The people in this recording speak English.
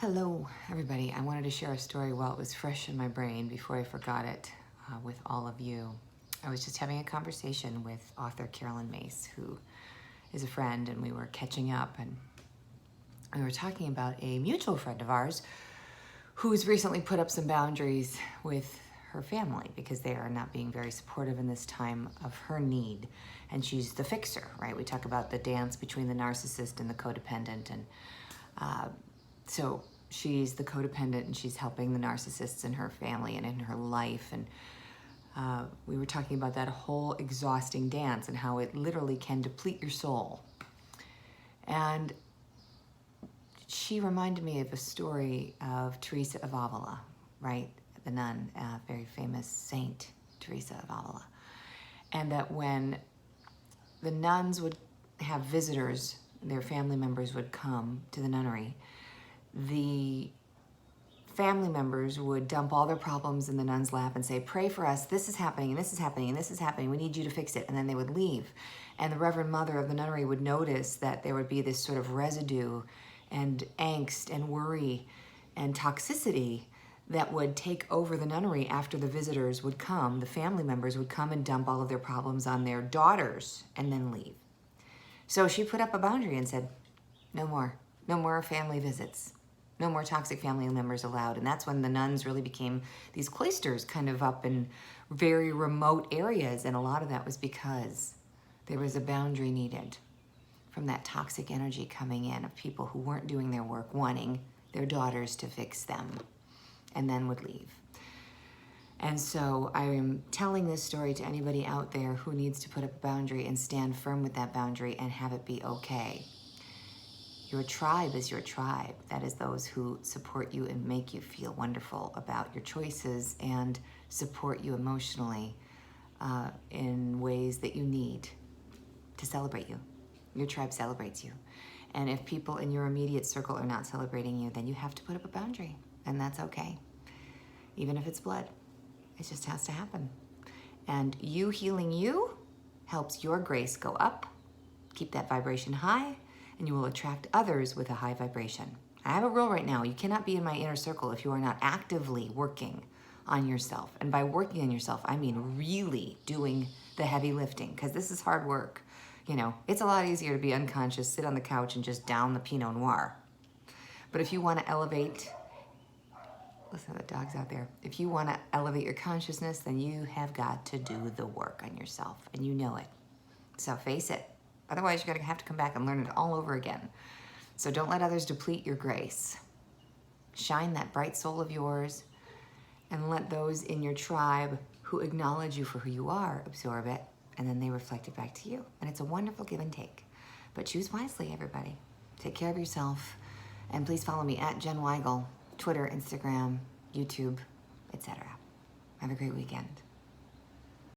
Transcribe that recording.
Hello, everybody. I wanted to share a story while it was fresh in my brain before I forgot it with all of you. I was just having a conversation with author Carolyn Mace, who is a friend, and we were catching up, and we were talking about a mutual friend of ours who's recently put up some boundaries with her family because they are not being very supportive in this time of her need. And she's the fixer, right? We talk about the dance between the narcissist and the codependent, and so she's the codependent and she's helping the narcissists in her family and in her life. And we were talking about that whole exhausting dance and how it literally can deplete your soul. And she reminded me of a story of Teresa of Avila, right? The nun, very famous saint, Teresa of Avila. And that when the nuns would have visitors, their family members would come to the nunnery, the family members would dump all their problems in the nun's lap and say, pray for us, this is happening, and this is happening, and this is happening, we need you to fix it, and then they would leave. And the Reverend Mother of the nunnery would notice that there would be this sort of residue and angst and worry and toxicity that would take over the nunnery after the visitors would come. The family members would come and dump all of their problems on their daughters and then leave. So she put up a boundary and said, no more family visits. No more toxic family members allowed. And that's when the nuns really became these cloisters kind of up in very remote areas. And a lot of that was because there was a boundary needed from that toxic energy coming in of people who weren't doing their work, wanting their daughters to fix them, and then would leave. And so I am telling this story to anybody out there who needs to put up a boundary and stand firm with that boundary and have it be okay. Your tribe is your tribe. That is those who support you and make you feel wonderful about your choices and support you emotionally in ways that you need to celebrate you. Your tribe celebrates you. And if people in your immediate circle are not celebrating you, then you have to put up a boundary, and that's okay. Even if it's blood, it just has to happen. And you healing you helps your grace go up, keep that vibration high, and you will attract others with a high vibration. I have a rule right now. You cannot be in my inner circle if you are not actively working on yourself. And by working on yourself, I mean really doing the heavy lifting, because this is hard work. You know, it's a lot easier to be unconscious, sit on the couch, and just down the Pinot Noir. But if you want to elevate, listen to the dogs out there. If you want to elevate your consciousness, then you have got to do the work on yourself, and you know it. So face it. Otherwise, you're going to have to come back and learn it all over again. So don't let others deplete your grace. Shine that bright soul of yours, and let those in your tribe who acknowledge you for who you are absorb it, and then they reflect it back to you. And it's a wonderful give and take. But choose wisely, everybody. Take care of yourself, and please follow me at Jen Weigel, Twitter, Instagram, YouTube, etc. Have a great weekend.